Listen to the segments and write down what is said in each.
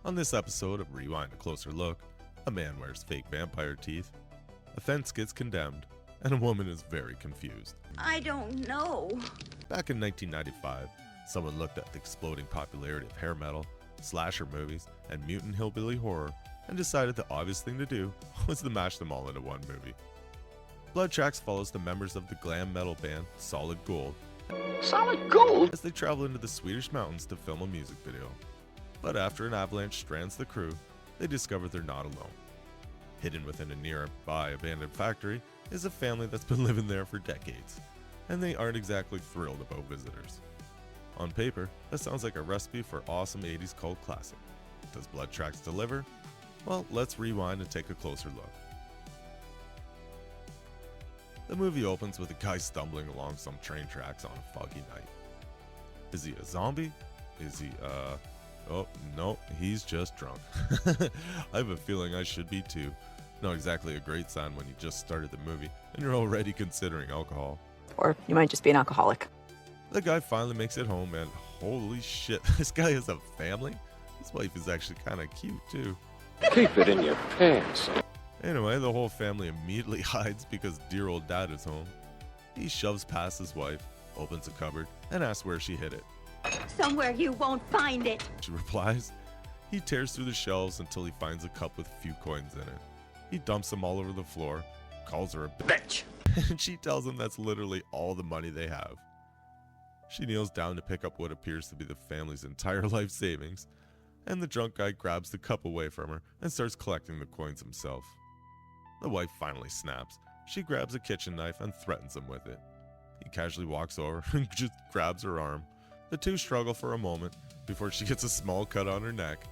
On this episode of Rewind a Closer Look, a man wears fake vampire teeth, a fence gets condemned, and a woman is very confused. I don't know. Back in 1995, someone looked at the exploding popularity of hair metal, slasher movies, and mutant hillbilly horror and decided the obvious thing to do was to mash them all into one movie. Blood Tracks follows the members of the glam metal band Solid Gold as they travel into the Swedish mountains to film a music video. But after an avalanche strands the crew, they discover they're not alone. Hidden within a nearby abandoned factory is a family that's been living there for decades, and they aren't exactly thrilled about visitors. On paper, that sounds like a recipe for awesome 80s cult classic. Does Blood Tracks deliver? Well, let's rewind and take a closer look. The movie opens with a guy stumbling along some train tracks on a foggy night. Is he a zombie? Is he, Oh, no, he's just drunk. I have a feeling I should be too. Not exactly a great sign when you just started the movie and you're already considering alcohol. Or you might just be an alcoholic. The guy finally makes it home and holy shit, this guy has a family? His wife is actually kind of cute too. Keep it in your pants. Anyway, the whole family immediately hides because dear old dad is home. He shoves past his wife, opens a cupboard, and asks where she hid it. Somewhere you won't find it. She replies. He tears through the shelves until he finds a cup with a few coins in it. He dumps them all over the floor, calls her a bitch, and she tells him that's literally all the money they have. She kneels down to pick up what appears to be the family's entire life savings, and the drunk guy grabs the cup away from her and starts collecting the coins himself. The wife finally snaps. She grabs a kitchen knife and threatens him with it. He casually walks over and just grabs her arm. The two struggle for a moment before she gets a small cut on her neck.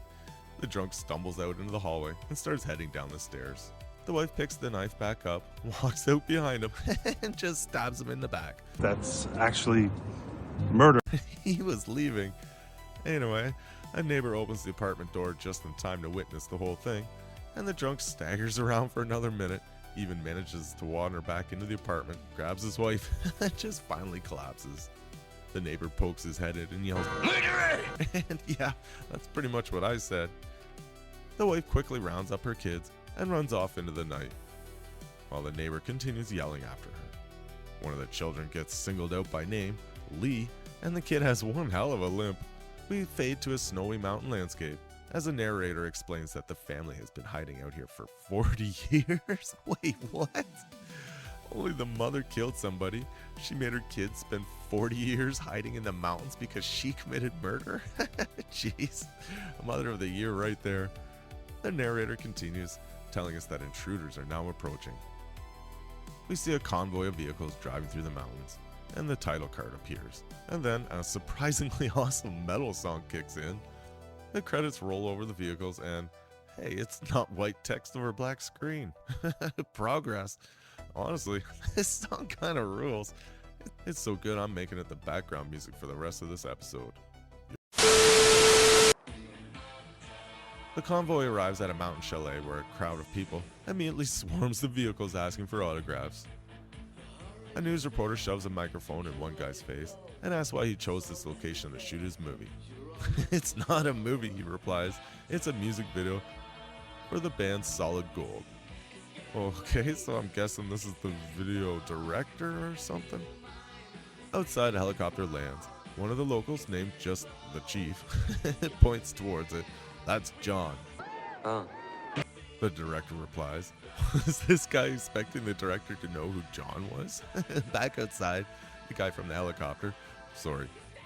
The drunk stumbles out into the hallway and starts heading down the stairs. The wife picks the knife back up, walks out behind him, and just stabs him in the back. That's actually murder. He was leaving. Anyway, a neighbor opens the apartment door just in time to witness the whole thing, and the drunk staggers around for another minute, even manages to wander back into the apartment, grabs his wife, and just finally collapses. The neighbor pokes his head in and yells, "Murderer!" And yeah, that's pretty much what I said. The wife quickly rounds up her kids and runs off into the night, while the neighbor continues yelling after her. One of the children gets singled out by name, Lee, and the kid has one hell of a limp. We fade to a snowy mountain landscape as the narrator explains that the family has been hiding out here for 40 years. Wait, what? Only the mother killed somebody. She made her kids spend 40 years hiding in the mountains because she committed murder? Jeez, mother of the year right there. The narrator continues, telling us that intruders are now approaching. We see a convoy of vehicles driving through the mountains, and the title card appears. And then a surprisingly awesome metal song kicks in. The credits roll over the vehicles and, hey, it's not white text over black screen. Progress. Honestly, this song kind of rules. It's so good I'm making it the background music for the rest of this episode. The convoy arrives at a mountain chalet where a crowd of people immediately swarms the vehicles asking for autographs. A news reporter shoves a microphone in one guy's face and asks why he chose this location to shoot his movie. It's not a movie, he replies. It's a music video for the band Solid Gold. Okay, so I'm guessing this is the video director or something? Outside, a helicopter lands. One of the locals, named just the chief, points towards it. That's John. Oh. The director replies. Was this guy expecting the director to know who John was? Back outside, the guy from the helicopter,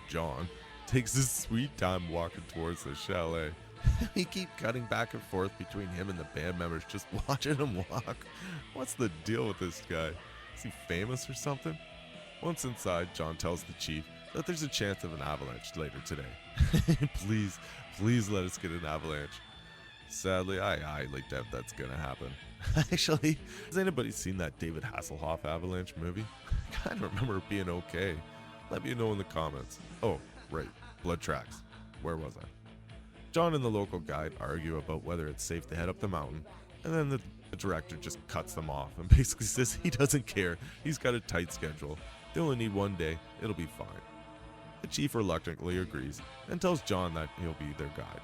John, takes his sweet time walking towards the chalet. We keep cutting back and forth between him and the band members, just watching him walk. What's the deal with this guy? Is he famous or something? Once inside, John tells the chief that there's a chance of an avalanche later today. Please let us get an avalanche. Sadly, I highly doubt that's gonna happen. Actually, has anybody seen that David Hasselhoff avalanche movie? I kind of remember it being okay. Let me know in the comments. Oh, right, Blood Tracks. Where was I? John and the local guide argue about whether it's safe to head up the mountain, and then the director just cuts them off and basically says he doesn't care. He's got a tight schedule. They only need one day. It'll be fine. The chief reluctantly agrees and tells John that he'll be their guide.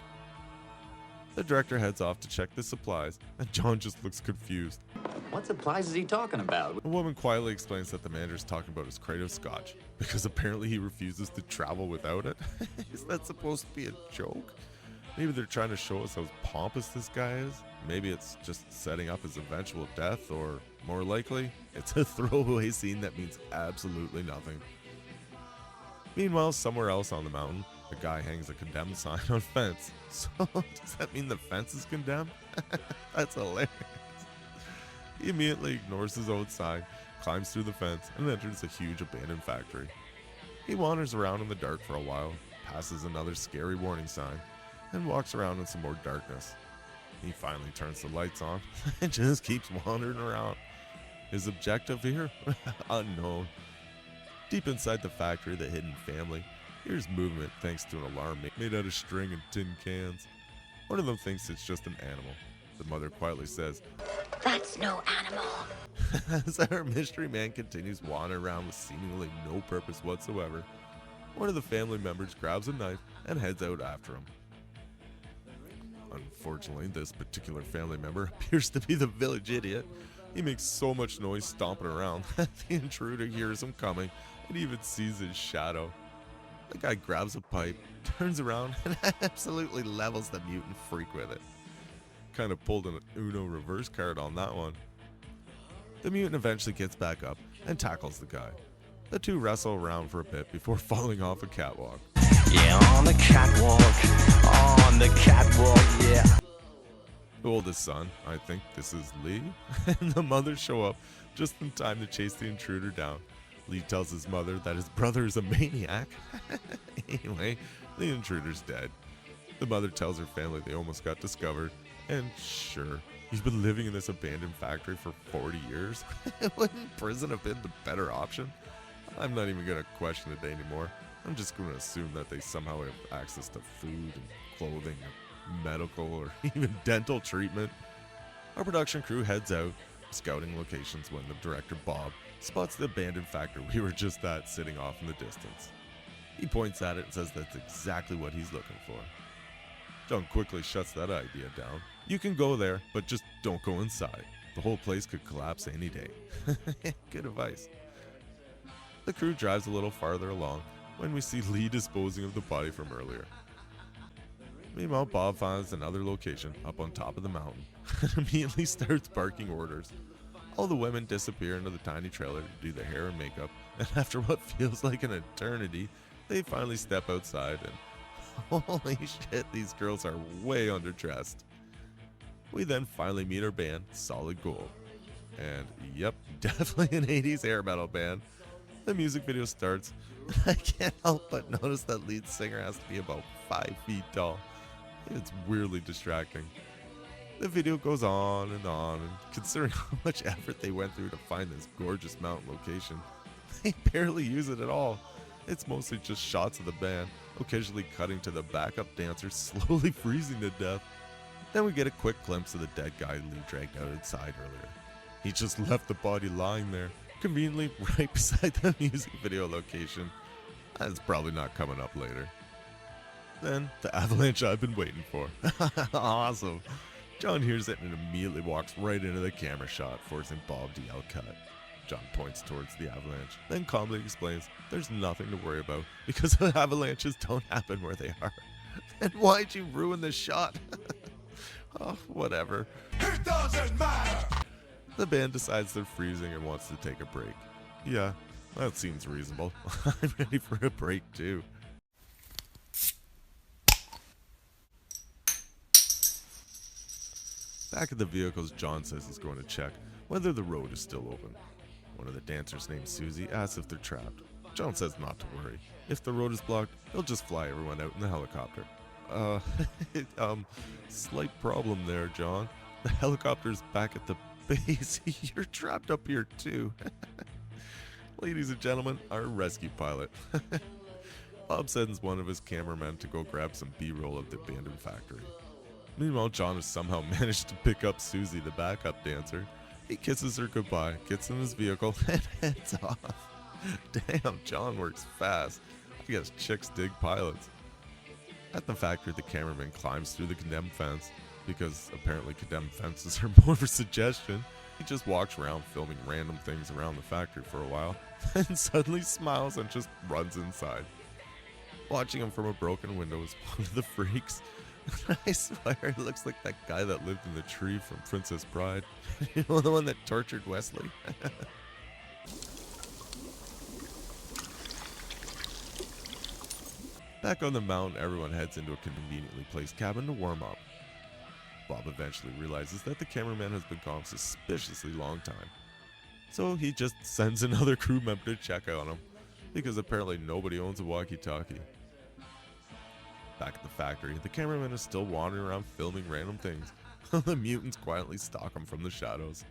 The director heads off to check the supplies, and John just looks confused. What supplies is he talking about? A woman quietly explains that the manager's talking about his crate of scotch, because apparently he refuses to travel without it. Is that supposed to be a joke? Maybe they're trying to show us how pompous this guy is? Maybe it's just setting up his eventual death, or more likely, it's a throwaway scene that means absolutely nothing. Meanwhile, somewhere else on the mountain, a guy hangs a condemned sign on a fence. So, does that mean the fence is condemned? That's hilarious. He immediately ignores his own sign, climbs through the fence, and enters a huge abandoned factory. He wanders around in the dark for a while, passes another scary warning sign, and walks around in some more darkness. He finally turns the lights on and just keeps wandering around. His objective here? Unknown. Deep inside the factory, the hidden family hears movement thanks to an alarm made out of string and tin cans. One of them thinks it's just an animal. The mother quietly says, That's no animal. as our mystery man continues wandering around with seemingly no purpose whatsoever. One of the family members grabs a knife and heads out after him. Unfortunately, this particular family member appears to be the village idiot. He makes so much noise stomping around that the intruder hears him coming and even sees his shadow. The guy grabs a pipe, turns around, and absolutely levels the mutant freak with it. Kind of pulled an Uno reverse card on that one. The mutant eventually gets back up and tackles the guy. The two wrestle around for a bit before falling off a catwalk. Yeah, on the catwalk, yeah. The oldest son, I think this is Lee, and the mother show up just in time to chase the intruder down. Lee tells his mother that his brother is a maniac. Anyway, the intruder's dead. The mother tells her family they almost got discovered, and sure, he's been living in this abandoned factory for 40 years. Wouldn't prison have been the better option? I'm not even going to question it anymore. I'm just going to assume that they somehow have access to food and clothing and medical or even dental treatment. Our production crew heads out, scouting locations when the director Bob spots the abandoned factory we were just at sitting off in the distance. He points at it and says that's exactly what he's looking for. John quickly shuts that idea down. You can go there, but just don't go inside. The whole place could collapse any day. Good advice. The crew drives a little farther along when we see Lee disposing of the body from earlier. Meanwhile, Bob finds another location up on top of the mountain and immediately starts barking orders. All the women disappear into the tiny trailer to do the hair and makeup, and after what feels like an eternity, they finally step outside and holy shit, these girls are way underdressed. We then finally meet our band, Solid Gold. And yep, definitely an 80s hair metal band. The music video starts, and I can't help but notice that lead singer has to be about 5 feet tall. It's weirdly distracting. The video goes on, and considering how much effort they went through to find this gorgeous mountain location, they barely use it at all. It's mostly just shots of the band, occasionally cutting to the backup dancers slowly freezing to death. Then we get a quick glimpse of the dead guy Lee dragged out inside earlier. He just left the body lying there, conveniently right beside the music video location. That's probably not coming up later. Then, the avalanche I've been waiting for. Awesome. John hears it and immediately walks right into the camera shot, forcing Bob to yell cut. John points towards the avalanche, then calmly explains there's nothing to worry about because the avalanches don't happen where they are. Then why'd you ruin the shot? Oh, whatever. It doesn't matter! The band decides they're freezing and wants to take a break. Yeah, that seems reasonable. I'm ready for a break too. Back at the vehicles, John says he's going to check whether the road is still open. One of the dancers named Susie asks if they're trapped. John says not to worry. If the road is blocked, he'll just fly everyone out in the helicopter. Slight problem there, John. The helicopter's back at the base. You're trapped up here too. Ladies and gentlemen, our rescue pilot. Bob sends one of his cameramen to go grab some B-roll of the abandoned factory. Meanwhile, John has somehow managed to pick up Susie, the backup dancer. He kisses her goodbye, gets in his vehicle, and heads off. Damn, John works fast. I guess chicks dig pilots. At the factory, the cameraman climbs through the condemned fence because apparently condemned fences are more of a suggestion. He just walks around filming random things around the factory for a while, then suddenly smiles and just runs inside. Watching him from a broken window is one of the freaks. I swear it looks like that guy that lived in the tree from Princess Bride. You know, the one that tortured Wesley? Back on the mountain, everyone heads into a conveniently placed cabin to warm up. Bob eventually realizes that the cameraman has been gone a suspiciously long time. So he just sends another crew member to check on him, because apparently nobody owns a walkie-talkie. Back at the factory, the cameraman is still wandering around filming random things. The mutants quietly stalk him from the shadows.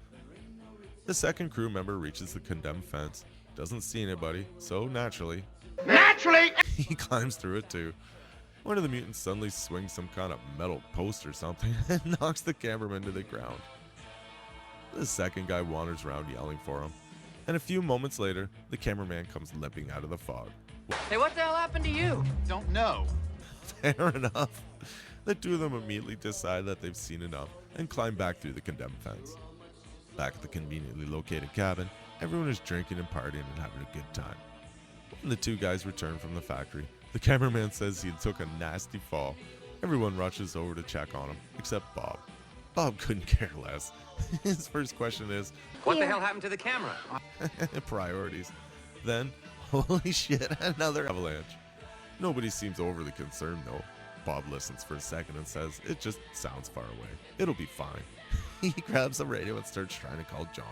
The second crew member reaches the condemned fence, doesn't see anybody, so naturally, he climbs through it too. One of the mutants suddenly swings some kind of metal post or something and knocks the cameraman to the ground. The second guy wanders around yelling for him, and a few moments later, the cameraman comes limping out of the fog. Hey, what the hell happened to you? Don't know. Fair enough. The two of them immediately decide that they've seen enough and climb back through the condemned fence. Back at the conveniently located cabin, everyone is drinking and partying and having a good time. When the two guys return from the factory, the cameraman says he took a nasty fall. Everyone rushes over to check on him, except Bob. Bob couldn't care less. His first question is, What the hell happened to the camera? priorities. Then, holy shit, another avalanche. Nobody seems overly concerned though. Bob listens for a second and says, it just sounds far away. It'll be fine. He grabs the radio and starts trying to call John.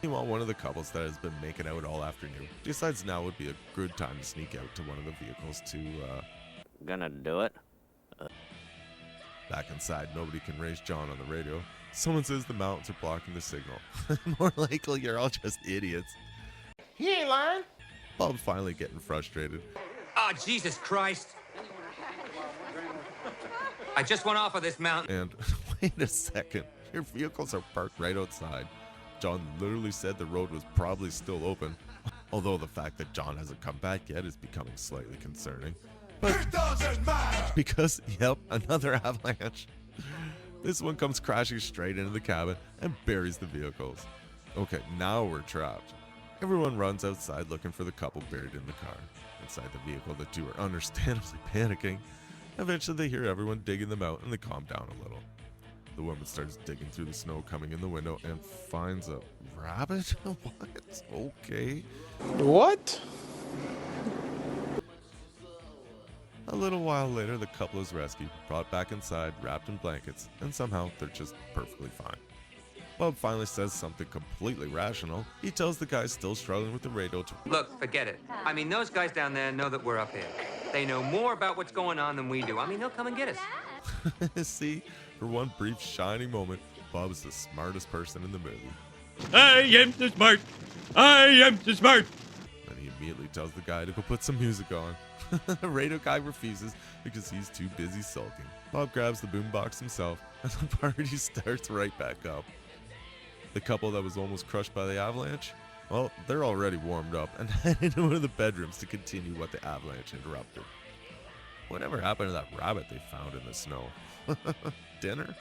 Meanwhile, one of the couples that has been making out all afternoon decides now would be a good time to sneak out to one of the vehicles to, Gonna do it? Back inside, nobody can raise John on the radio. Someone says the mountains are blocking the signal. More likely, you're all just idiots. He ain't lying. Bob finally getting frustrated. Oh, Jesus Christ. I just went off of this mountain. And wait a second, your vehicles are parked right outside. John literally said the road was probably still open, although the fact that John hasn't come back yet is becoming slightly concerning. But it doesn't matter! Because, yep, another avalanche. This one comes crashing straight into the cabin and buries the vehicles. Okay, now we're trapped. Everyone runs outside looking for the couple buried in the car. Inside the vehicle, the two are understandably panicking. Eventually, they hear everyone digging them out and they calm down a little. The woman starts digging through the snow coming in the window and finds a rabbit? What? Okay. What? A little while later, the couple is rescued, brought back inside, wrapped in blankets, and somehow they're just perfectly fine. Bob finally says something completely rational. He tells the guys still struggling with the radio to Look, forget it. I mean, those guys down there know that we're up here. They know more about what's going on than we do. I mean, they'll come and get us. see, for one brief shining moment, Bob is the smartest person in the movie. I am so smart. I am so smart. Then he immediately tells the guy to go put some music on. The radio guy refuses because he's too busy sulking. Bob grabs the boombox himself, and the party starts right back up. The couple that was almost crushed by the avalanche, well, they're already warmed up and head into one of the bedrooms to continue what the avalanche interrupted. Whatever happened to that rabbit they found in the snow? Dinner?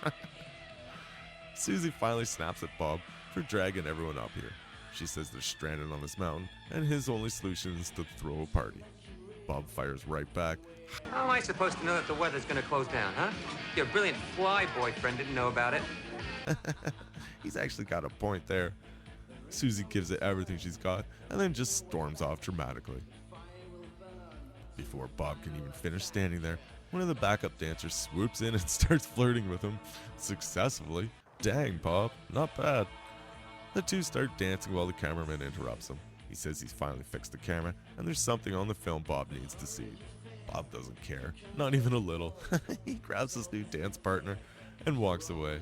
Susie finally snaps at Bob for dragging everyone up here. She says they're stranded on this mountain, and his only solution is to throw a party. Bob fires right back. How am I supposed to know that the weather's gonna close down, huh? Your brilliant fly boyfriend didn't know about it. He's actually got a point there. Susie gives it everything she's got and then just storms off dramatically. Before Bob can even finish standing there, one of the backup dancers swoops in and starts flirting with him successfully. Dang, Bob, not bad. The two start dancing while the cameraman interrupts them. He says he's finally fixed the camera and there's something on the film Bob needs to see. Bob doesn't care, not even a little. He grabs his new dance partner and walks away.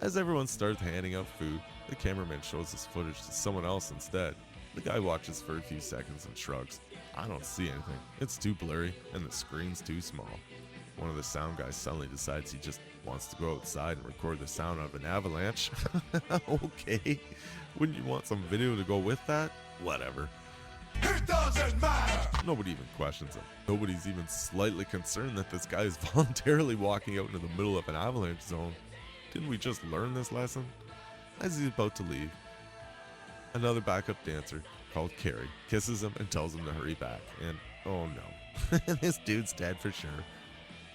As everyone starts handing out food, the cameraman shows his footage to someone else instead. The guy watches for a few seconds and shrugs. I don't see anything. It's too blurry and the screen's too small. One of the sound guys suddenly decides he just wants to go outside and record the sound of an avalanche. Okay. Wouldn't you want some video to go with that? Whatever. It Nobody even questions him. Nobody's even slightly concerned that this guy is voluntarily walking out into the middle of an avalanche zone. Didn't we just learn this lesson? As he's about to leave, another backup dancer called Carrie kisses him and tells him to hurry back. And oh no, this dude's dead for sure.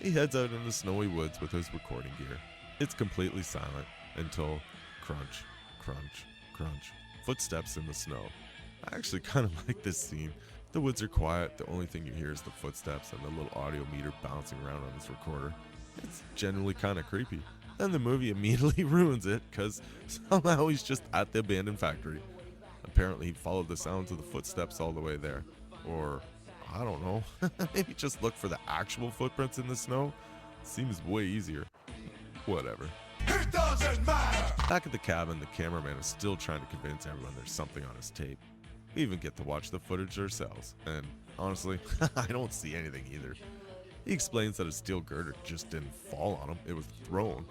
He heads out in the snowy woods with his recording gear. It's completely silent until crunch, crunch, crunch. Footsteps in the snow. I actually kind of like this scene. The woods are quiet. The only thing you hear is the footsteps and the little audio meter bouncing around on his recorder. It's generally kind of creepy. Then the movie immediately ruins it because somehow he's just at the abandoned factory. Apparently he followed the sounds of the footsteps all the way there. Or, I don't know, maybe just look for the actual footprints in the snow. Seems way easier. Whatever. It doesn't matter! Back at the cabin, the cameraman is still trying to convince everyone there's something on his tape. We even get to watch the footage ourselves, and honestly, I don't see anything either. He explains that a steel girder just didn't fall on him, it was thrown,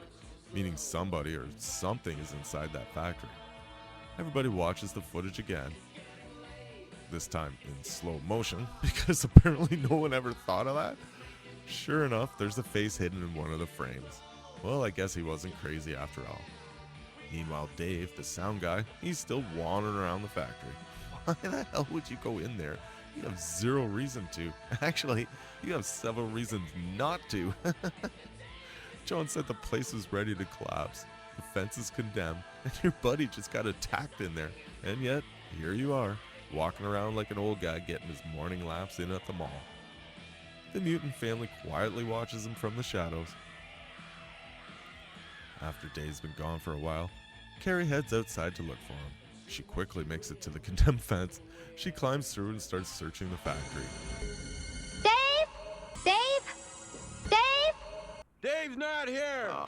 meaning somebody or something is inside that factory. Everybody watches the footage again, this time in slow motion, because apparently no one ever thought of that. Sure enough, there's a face hidden in one of the frames. Well, I guess he wasn't crazy after all. Meanwhile, Dave, the sound guy, he's still wandering around the factory. Why the hell would you go in there? You have zero reason to. Actually, you have several reasons not to. John said the place was ready to collapse. The fence is condemned, and your buddy just got attacked in there. And yet, here you are, walking around like an old guy getting his morning laps in at the mall. The mutant family quietly watches him from the shadows. After Dave's been gone for a while, Carrie heads outside to look for him. She quickly makes it to the condemned fence. She climbs through and starts searching the factory. Dave? Dave? Dave? Dave's not here!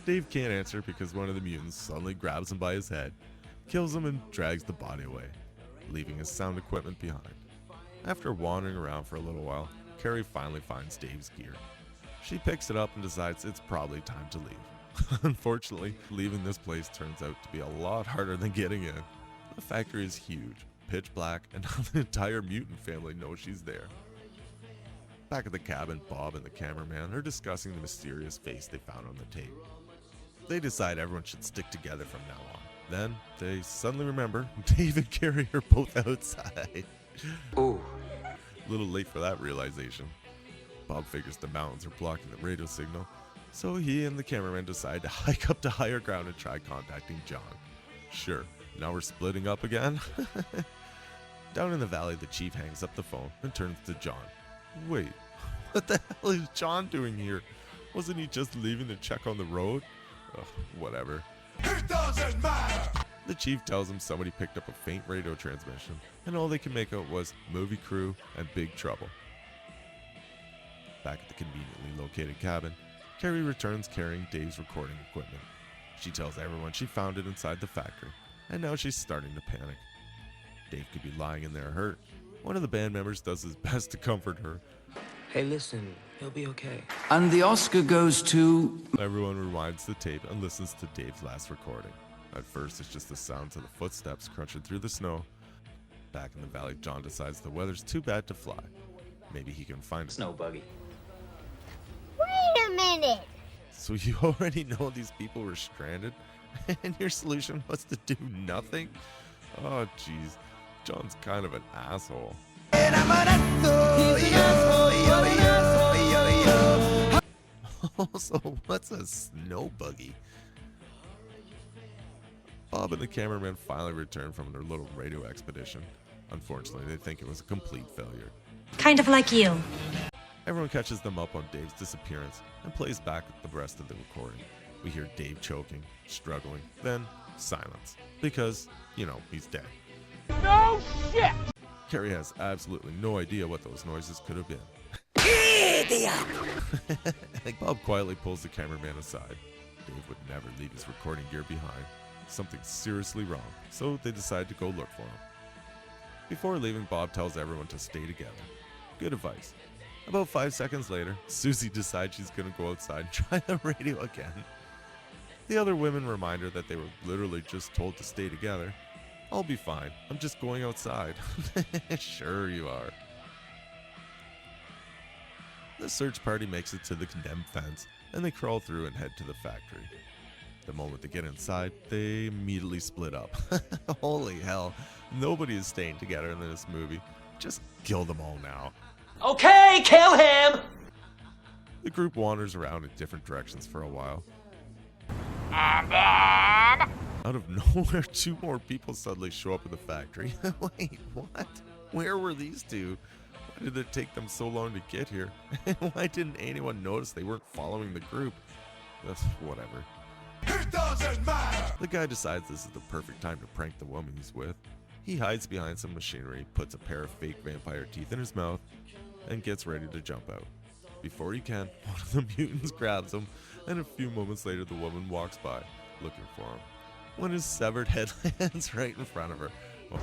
Dave can't answer because one of the mutants suddenly grabs him by his head, kills him, and drags the body away, leaving his sound equipment behind. After wandering around for a little while, Carrie finally finds Dave's gear. She picks it up and decides it's probably time to leave. Unfortunately, leaving this place turns out to be a lot harder than getting in. The factory is huge, pitch black, and now the entire mutant family knows she's there. Back at the cabin, Bob and the cameraman are discussing the mysterious face they found on the tape. They decide everyone should stick together from now on. Then, they suddenly remember Dave and Carrie are both outside. Ooh. A little late for that realization. Bob figures the mountains are blocking the radio signal, so he and the cameraman decide to hike up to higher ground and try contacting John. Sure, now we're splitting up again? Down in the valley, the chief hangs up the phone and turns to John. Wait, what the hell is John doing here? Wasn't he just leaving to check on the road? Ugh, whatever. It doesn't matter! The chief tells him somebody picked up a faint radio transmission, and all they can make out was movie crew and big trouble. Back at the conveniently located cabin, Carrie returns carrying Dave's recording equipment. She tells everyone she found it inside the factory, and now she's starting to panic. Dave could be lying in there hurt. One of the band members does his best to comfort her. Hey, listen, he'll be okay. And the Oscar goes to... Everyone rewinds the tape and listens to Dave's last recording. At first, it's just the sounds of the footsteps crunching through the snow. Back in the valley, John decides the weather's too bad to fly. Maybe he can find a Snow buggy. Wait a minute. So you already know these people were stranded, and your solution was to do nothing? Oh, jeez. John's kind of an asshole. Also, what's a snow buggy? Bob and the cameraman finally return from their little radio expedition. Unfortunately, they think it was a complete failure. Kind of like you. Everyone catches them up on Dave's disappearance and plays back the rest of the recording. We hear Dave choking, struggling, then silence. Because, he's dead. No shit! Carrie has absolutely no idea what those noises could have been. Bob quietly pulls the cameraman aside. Dave would never leave his recording gear behind. Something's seriously wrong, so they decide to go look for him. Before leaving, Bob tells everyone to stay together. Good advice. About 5 seconds later, Susie decides she's going to go outside and try the radio again. The other women remind her that they were literally just told to stay together, I'll be fine. I'm just going outside. Sure you are. The search party makes it to the condemned fence, and they crawl through and head to the factory. The moment they get inside, they immediately split up. Holy hell, nobody is staying together in this movie. Just kill them all now. Okay, kill him! The group wanders around in different directions for a while. And then... Out of nowhere, 2 more people suddenly show up at the factory. Wait, what? Where were these 2? Why did it take them so long to get here? Why didn't anyone notice they weren't following the group? Whatever. It doesn't matter! The guy decides this is the perfect time to prank the woman he's with. He hides behind some machinery, puts a pair of fake vampire teeth in his mouth, and gets ready to jump out. Before he can, one of the mutants grabs him, and a few moments later the woman walks by, looking for him, when his severed head lands right in front of her.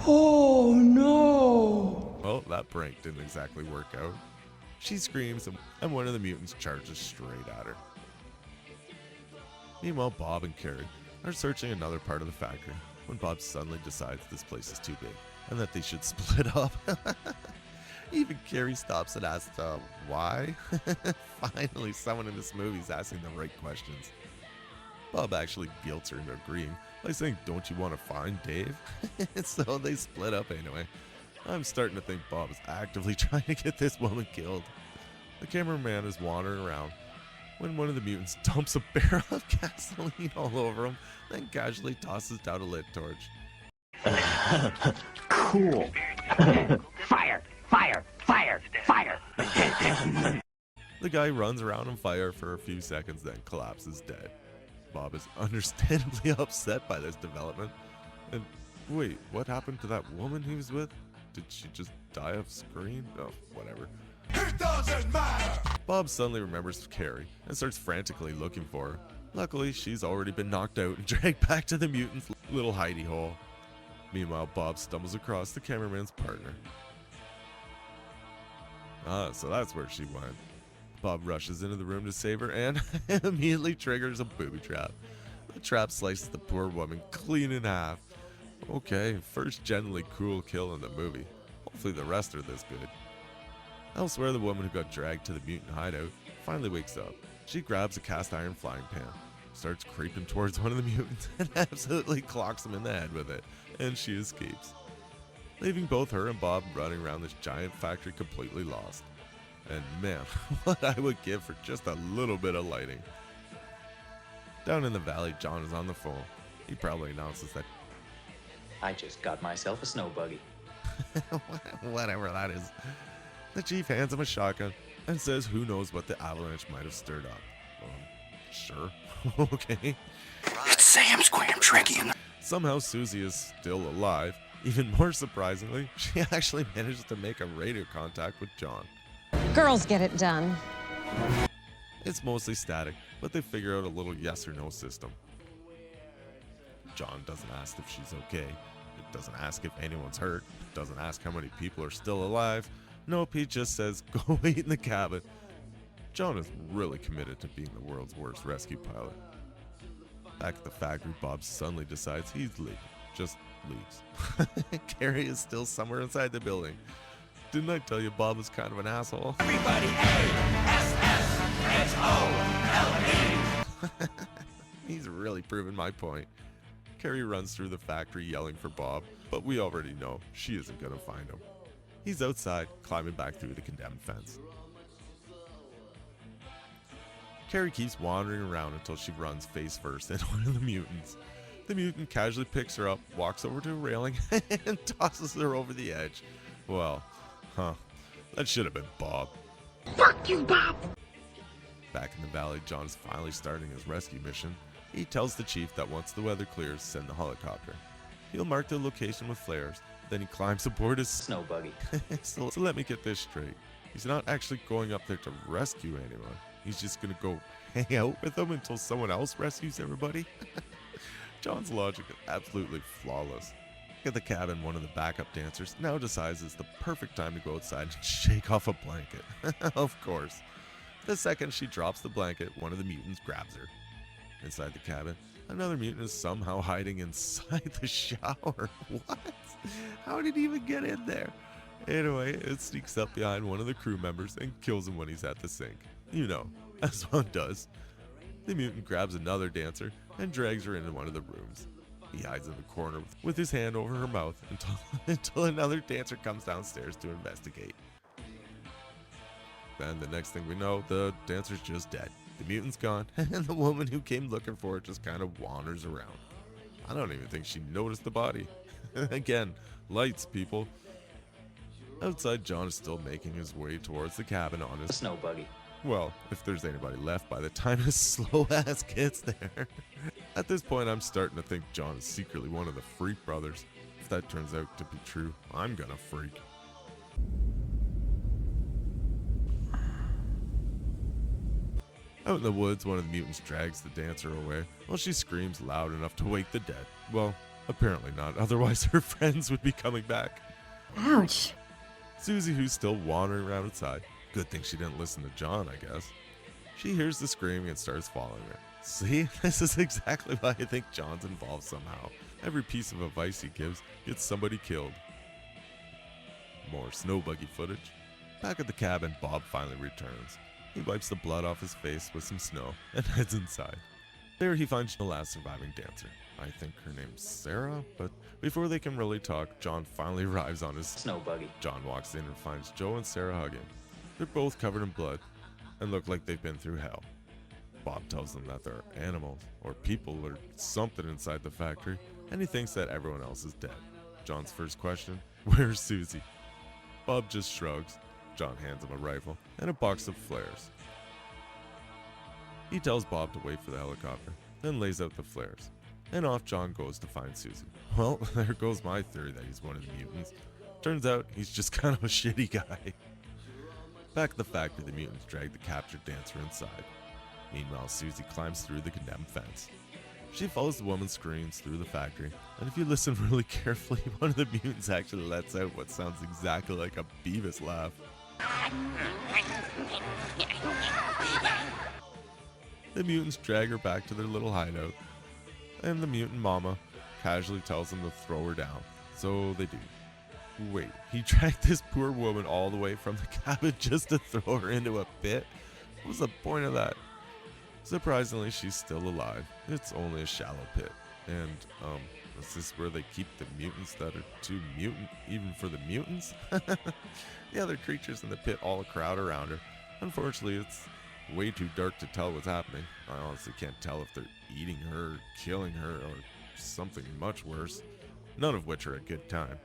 Oh no! Well, that prank didn't exactly work out. She screams, and one of the mutants charges straight at her. Meanwhile, Bob and Carrie are searching another part of the factory when Bob suddenly decides this place is too big and that they should split up. Even Carrie stops and asks, why? Finally, someone in this movie is asking the right questions. Bob actually guilts her into agreeing by saying, don't you want to find Dave? So they split up anyway. I'm starting to think Bob is actively trying to get this woman killed. The cameraman is wandering around when one of the mutants dumps a barrel of gasoline all over him, then casually tosses down a lit torch. Cool. Fire! Fire! Fire! Fire! The guy runs around on fire for a few seconds, then collapses dead. Bob is understandably upset by this development. And wait, what happened to that woman he was with? Did she just die off screen? Oh, whatever. It doesn't matter! Bob suddenly remembers Carrie and starts frantically looking for her. Luckily, she's already been knocked out and dragged back to the mutant's little hidey hole. Meanwhile, Bob stumbles across the cameraman's partner. Ah, so that's where she went. Bob rushes into the room to save her and immediately triggers a booby trap. The trap slices the poor woman clean in half. Okay, first genuinely cruel kill in the movie. Hopefully the rest are this good. Elsewhere, the woman who got dragged to the mutant hideout finally wakes up. She grabs a cast iron frying pan, starts creeping towards one of the mutants, and absolutely clocks him in the head with it, and she escapes, leaving both her and Bob running around this giant factory completely lost. And man, what I would give for just a little bit of lighting. Down in the valley, John is on the phone. He probably announces that I just got myself a snow buggy. whatever that is. The chief hands him a shotgun and says who knows what the avalanche might have stirred up. Sure. Okay. It's Sam Squam Trekkie in the... Somehow Susie is still alive. Even more surprisingly, she actually managed to make a radio contact with John. Girls get it done. It's mostly static, but they figure out a little yes or no system. John doesn't ask if she's okay. It doesn't ask if anyone's hurt. It doesn't ask how many people are still alive. Nope, he just says, go wait in the cabin. John is really committed to being the world's worst rescue pilot. Back at the factory, Bob suddenly decides he's leaving. Just leaves. Carrie is still somewhere inside the building. Didn't I tell you Bob is kind of an asshole? Everybody, A-S-S-H-O-L-E! He's really proven my point. Carrie runs through the factory yelling for Bob, but we already know she isn't gonna find him. He's outside, climbing back through the condemned fence. Carrie keeps wandering around until she runs face first into one of the mutants. The mutant casually picks her up, walks over to a railing, and tosses her over the edge. Well, that should have been Bob. Fuck you, Bob! Back in the valley, John is finally starting his rescue mission. He tells the chief that once the weather clears, send the helicopter. He'll mark the location with flares, then he climbs aboard his Snow buggy. so let me get this straight. He's not actually going up there to rescue anyone. He's just gonna go hang out with them until someone else rescues everybody? John's logic is absolutely flawless. At the cabin, one of the backup dancers now decides it's the perfect time to go outside and shake off a blanket. Of course. The second she drops the blanket, one of the mutants grabs her. Inside the cabin, another mutant is somehow hiding inside the shower. What? How did he even get in there? Anyway, it sneaks up behind one of the crew members and kills him when he's at the sink. You know, as one does. The mutant grabs another dancer and drags her into one of the rooms. He hides in the corner with his hand over her mouth until another dancer comes downstairs to investigate. Then the next thing we know, the dancer's just dead. The mutant's gone, and the woman who came looking for it just kind of wanders around. I don't even think she noticed the body. Again, lights, people. Outside, John is still making his way towards the cabin on his snow buggy. Well, if there's anybody left by the time his slow ass gets there. At this point, I'm starting to think John is secretly one of the Freak brothers. If that turns out to be true, I'm gonna freak. Out in the woods, one of the mutants drags the dancer away while she screams loud enough to wake the dead. Well, apparently not, otherwise her friends would be coming back. Ouch. Susie, who's still wandering around outside, good thing she didn't listen to John, I guess. She hears the screaming and starts following her. See, this is exactly why I think John's involved somehow. Every piece of advice he gives gets somebody killed. More snow buggy footage. Back at the cabin, Bob finally returns. He wipes the blood off his face with some snow and heads inside. There he finds the last surviving dancer. I think her name's Sarah, but before they can really talk, John finally arrives on his snow buggy. John walks in and finds Joe and Sarah hugging. They're both covered in blood and look like they've been through hell. Bob tells them that there are animals or people or something inside the factory, and he thinks that everyone else is dead. John's first question, where's Susie? Bob just shrugs. John hands him a rifle and a box of flares. He tells Bob to wait for the helicopter, then lays out the flares, and off John goes to find Susie. Well, there goes my theory that he's one of the mutants. Turns out he's just kind of a shitty guy. Back at the factory, the mutants drag the captured dancer inside. Meanwhile, Susie climbs through the condemned fence. She follows the woman's screams through the factory, and if you listen really carefully, one of the mutants actually lets out what sounds exactly like a Beavis laugh. The mutants drag her back to their little hideout, and the mutant mama casually tells them to throw her down. So they do. Wait, he dragged this poor woman all the way from the cabin just to throw her into a pit? What was the point of that? Surprisingly, she's still alive. It's only a shallow pit. And, is this where they keep the mutants that are too mutant even for the mutants? The other creatures in the pit all crowd around her. Unfortunately, it's way too dark to tell what's happening. I honestly can't tell if they're eating her, killing her, or something much worse. None of which are a good time.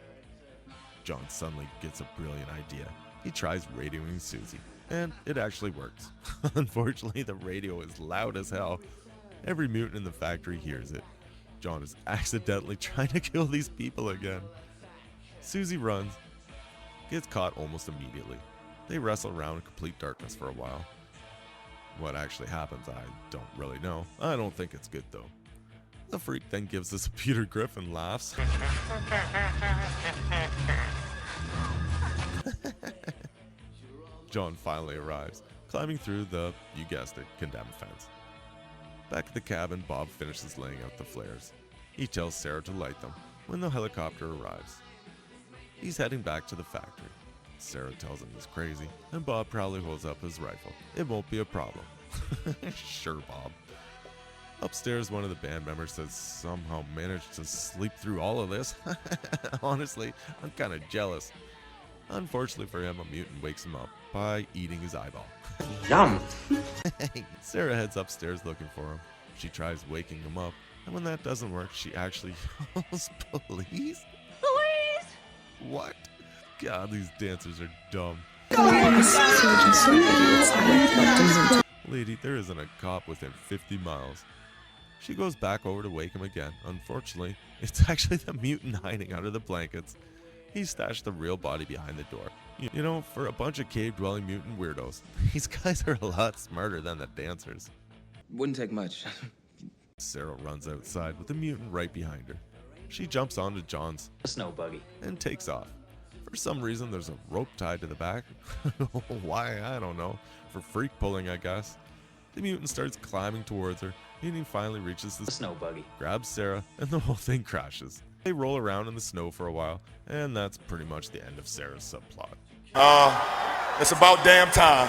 John suddenly gets a brilliant idea. He tries radioing Susie, and it actually works. Unfortunately, the radio is loud as hell. Every mutant in the factory hears it. John is accidentally trying to kill these people again. Susie runs, gets caught almost immediately. They wrestle around in complete darkness for a while. What actually happens, I don't really know. I don't think it's good though. The freak then gives us a Peter Griffin laughs. John finally arrives, climbing through the, you guessed it, condemned fence. Back at the cabin, Bob finishes laying out the flares. He tells Sarah to light them when the helicopter arrives. He's heading back to the factory. Sarah tells him he's crazy, and Bob proudly holds up his rifle. It won't be a problem. Sure, Bob. Upstairs, one of the band members has somehow managed to sleep through all of this. Honestly, I'm kind of jealous. Unfortunately for him, a mutant wakes him up by eating his eyeball. Yum! Sarah heads upstairs looking for him. She tries waking him up, and when that doesn't work, she actually yells, "Police? Police! What? God, these dancers are dumb. Lady, there isn't a cop within 50 miles. She goes back over to wake him again. Unfortunately, it's actually the mutant hiding under the blankets. He stashed the real body behind the door. You know, for a bunch of cave-dwelling mutant weirdos, these guys are a lot smarter than the dancers. Wouldn't take much. Sarah runs outside with the mutant right behind her. She jumps onto John's snow buggy and takes off. For some reason, there's a rope tied to the back. Why, I don't know. For freak pulling, I guess. The mutant starts climbing towards her, and he finally reaches the Snow buggy. grabs Sarah, and the whole thing crashes. They roll around in the snow for a while, and that's pretty much the end of Sarah's subplot. It's about damn time.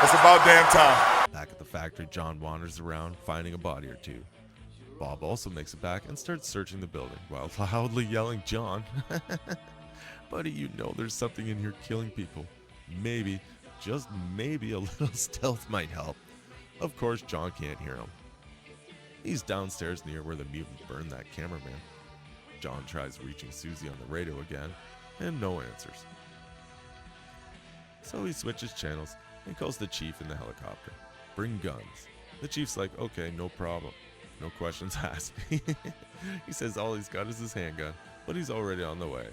It's about damn time. Back at the factory, John wanders around, finding a body or two. Bob also makes it back and starts searching the building, while loudly yelling, "John, buddy, you know there's something in here killing people. Maybe, just maybe, a little stealth might help." Of course, John can't hear him. He's downstairs near where the mutant burned that cameraman. John tries reaching Susie on the radio again, and no answers. So he switches channels and calls the chief in the helicopter. "Bring guns." The chief's like, "Okay, no problem. No questions asked." He says all he's got is his handgun, but he's already on the way.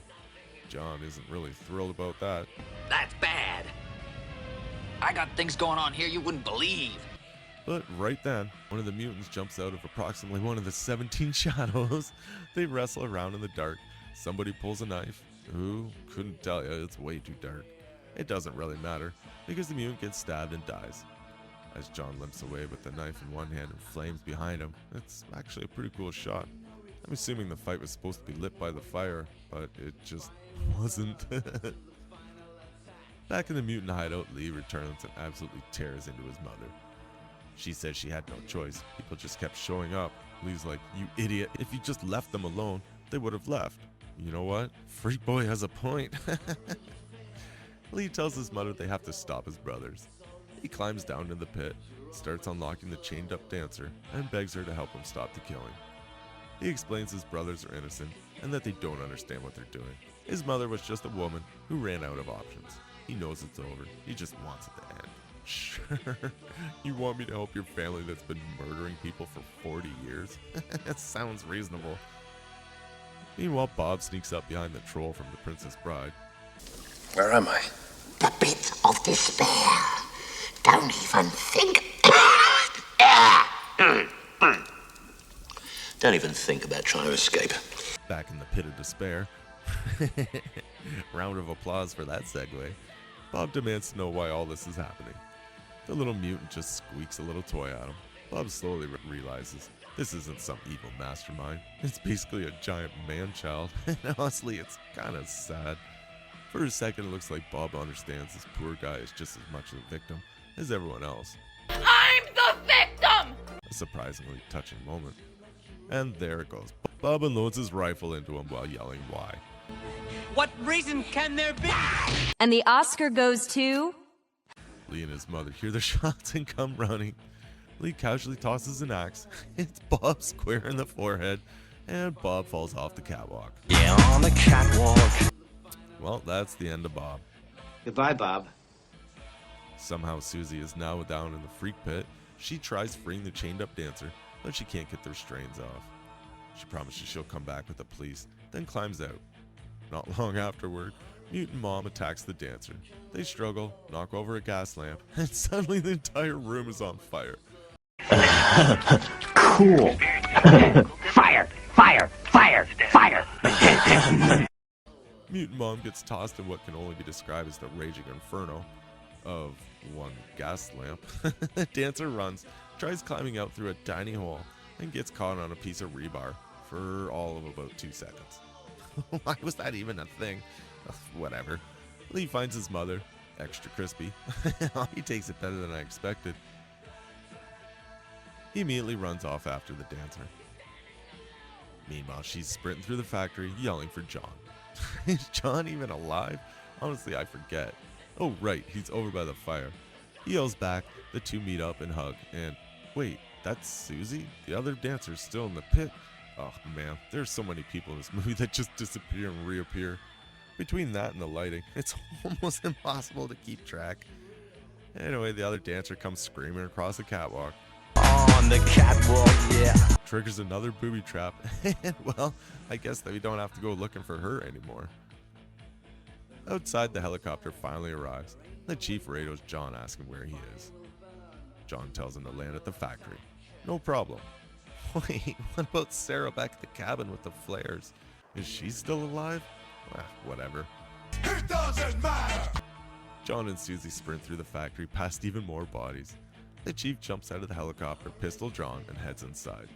John isn't really thrilled about that. That's bad. I got things going on here you wouldn't believe. But right then, one of the mutants jumps out of approximately one of the 17 shadows. They wrestle around in the dark. Somebody pulls a knife. Who? Couldn't tell you, it's way too dark. It doesn't really matter, because the mutant gets stabbed and dies. As John limps away with the knife in one hand and flames behind him, it's actually a pretty cool shot. I'm assuming the fight was supposed to be lit by the fire, but it just wasn't. Back in the mutant hideout, Lee returns and absolutely tears into his mother. She says she had no choice. People just kept showing up. Lee's like, "You idiot. If you just left them alone, they would have left." You know what? Freak Boy has a point. Lee tells his mother they have to stop his brothers. He climbs down into the pit, starts unlocking the chained up dancer, and begs her to help him stop the killing. He explains his brothers are innocent and that they don't understand what they're doing. His mother was just a woman who ran out of options. He knows it's over. He just wants it to end. Sure. You want me to help your family that's been murdering people for 40 years? That sounds reasonable. Meanwhile, Bob sneaks up behind the troll from The Princess Bride. Where am I? The pit of despair. Don't even think. Don't even think about trying to escape. Back in the pit of despair. Round of applause for that segue. Bob demands to know why all this is happening. The little mutant just squeaks a little toy at him. Bob slowly realizes this isn't some evil mastermind. It's basically a giant man-child, and honestly, it's kind of sad. For a second, it looks like Bob understands this poor guy is just as much a victim as everyone else. I'm the victim! A surprisingly touching moment. And there it goes. Bob unloads his rifle into him while yelling, "Why?" What reason can there be? And the Oscar goes to... Lee and his mother hear the shots and come running. Lee casually tosses an axe, hits Bob square in the forehead, and Bob falls off the catwalk. Yeah, on the catwalk. Well, that's the end of Bob. Goodbye, Bob. Somehow Susie is now down in the freak pit. She tries freeing the chained up dancer, but she can't get the restraints off. She promises she'll come back with the police, then climbs out. Not long afterward, Mutant Mom attacks the dancer. They struggle, knock over a gas lamp, and suddenly the entire room is on fire. Cool. Fire! Fire! Fire! Fire! Mutant Mom gets tossed in what can only be described as the raging inferno of one gas lamp. The dancer runs, tries climbing out through a tiny hole, and gets caught on a piece of rebar for all of about 2 seconds. Why was that even a thing? Ugh, whatever. Lee finds his mother, extra crispy. He takes it better than I expected. He immediately runs off after the dancer. Meanwhile, she's sprinting through the factory, yelling for John. Is John even alive? Honestly, I forget. Oh, right, he's over by the fire. He yells back, the two meet up and hug, and wait, that's Susie? The other dancer's still in the pit? Oh man, there's so many people in this movie that just disappear and reappear. Between that and the lighting, it's almost impossible to keep track. Anyway, the other dancer comes screaming across the catwalk. On the catwalk, yeah. Triggers another booby trap, and well, I guess that we don't have to go looking for her anymore. Outside, the helicopter finally arrives. The chief radios John asking where he is. John tells him to land at the factory. No problem. Wait, what about Sarah back at the cabin with the flares? Is she still alive? Whatever. It doesn't matter. John and Susie sprint through the factory past even more bodies. The chief jumps out of the helicopter, pistol drawn, and heads inside.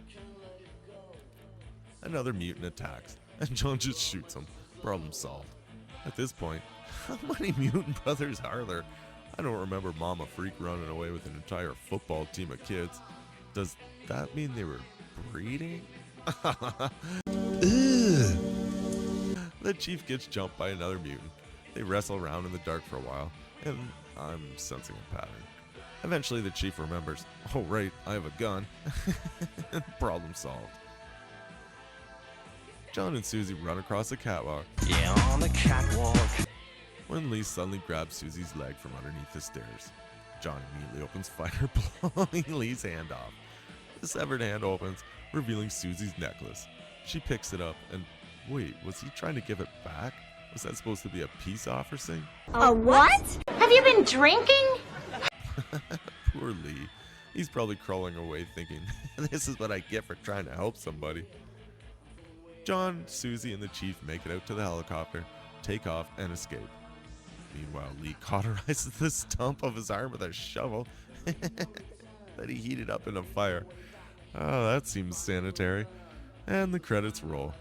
Another mutant attacks, and John just shoots him. Problem solved. At this point, how many mutant brothers are there? I don't remember Mama Freak running away with an entire football team of kids. Does that mean they were breeding? The chief gets jumped by another mutant. They wrestle around in the dark for a while, and I'm sensing a pattern. Eventually the chief remembers, oh right, I have a gun. Problem solved. John and Susie run across the catwalk. Yeah, on the catwalk. When Lee suddenly grabs Susie's leg from underneath the stairs. John immediately opens fire, blowing Lee's hand off. The severed hand opens, revealing Susie's necklace. She picks it up and, wait, was he trying to give it back? Was that supposed to be a peace offering? A what? Have you been drinking? Poor Lee. He's probably crawling away thinking, this is what I get for trying to help somebody. John, Susie, and the chief make it out to the helicopter, take off, and escape. Meanwhile, Lee cauterizes the stump of his arm with a shovel that he heated up in a fire. Oh, that seems sanitary. And the credits roll.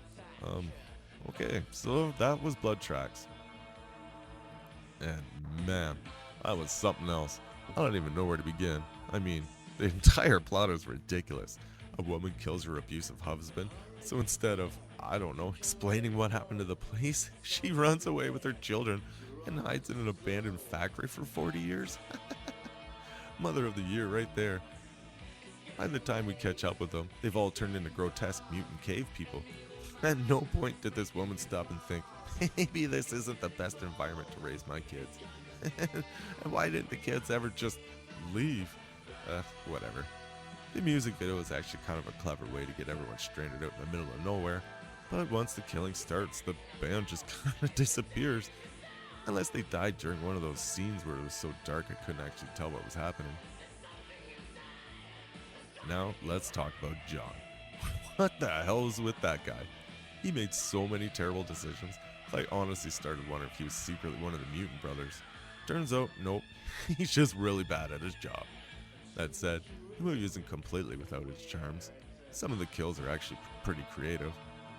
Okay, so that was Blood Tracks. And man, that was something else. I don't even know where to begin. I mean, the entire plot is ridiculous. A woman kills her abusive husband, so instead of, I don't know, explaining what happened to the police, she runs away with her children and hides in an abandoned factory for 40 years. Mother of the year right there. By the time we catch up with them, they've all turned into grotesque mutant cave people. At no point did this woman stop and think, maybe this isn't the best environment to raise my kids. And why didn't the kids ever just leave? Whatever. The music video is actually kind of a clever way to get everyone stranded out in the middle of nowhere, but once the killing starts, the band just kind of disappears. Unless they died during one of those scenes where it was so dark I couldn't actually tell what was happening. Now, let's talk about John. What the hell is with that guy? He made so many terrible decisions, I honestly started wondering if he was secretly one of the mutant brothers. Turns out, nope, he's just really bad at his job. That said, the movie isn't completely without its charms. Some of the kills are actually pretty creative.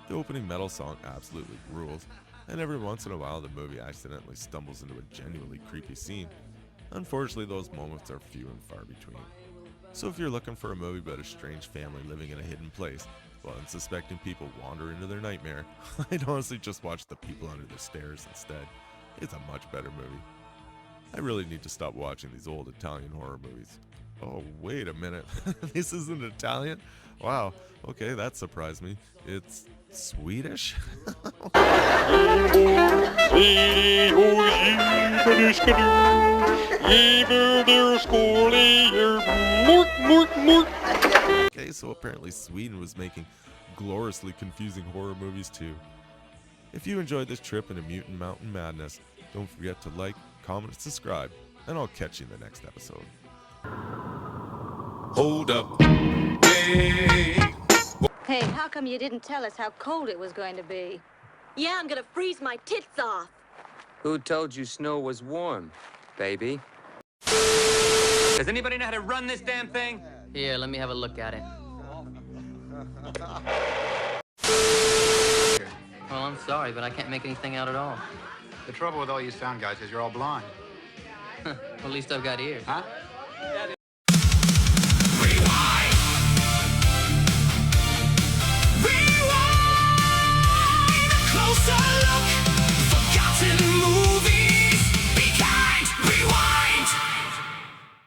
The opening metal song absolutely rules, and every once in a while the movie accidentally stumbles into a genuinely creepy scene. Unfortunately, those moments are few and far between. So if you're looking for a movie about a strange family living in a hidden place, while unsuspecting people wander into their nightmare, I'd honestly just watch The People Under the Stairs instead. It's a much better movie. I really need to stop watching these old Italian horror movies. Oh, wait a minute. This isn't Italian? Wow. Okay, that surprised me. It's Swedish? Okay, so apparently Sweden was making gloriously confusing horror movies too. If you enjoyed this trip into Mutant Mountain Madness, don't forget to like, comment, and subscribe, and I'll catch you in the next episode. Hold up. Hey. Hey, how come you didn't tell us how cold it was going to be? Yeah, I'm gonna freeze my tits off. Who told you snow was warm, baby? Does anybody know how to run this damn thing? Here, let me have a look at it. Well, I'm sorry, but I can't make anything out at all. The trouble with all you sound guys is you're all blind. Well, at least I've got ears. Huh?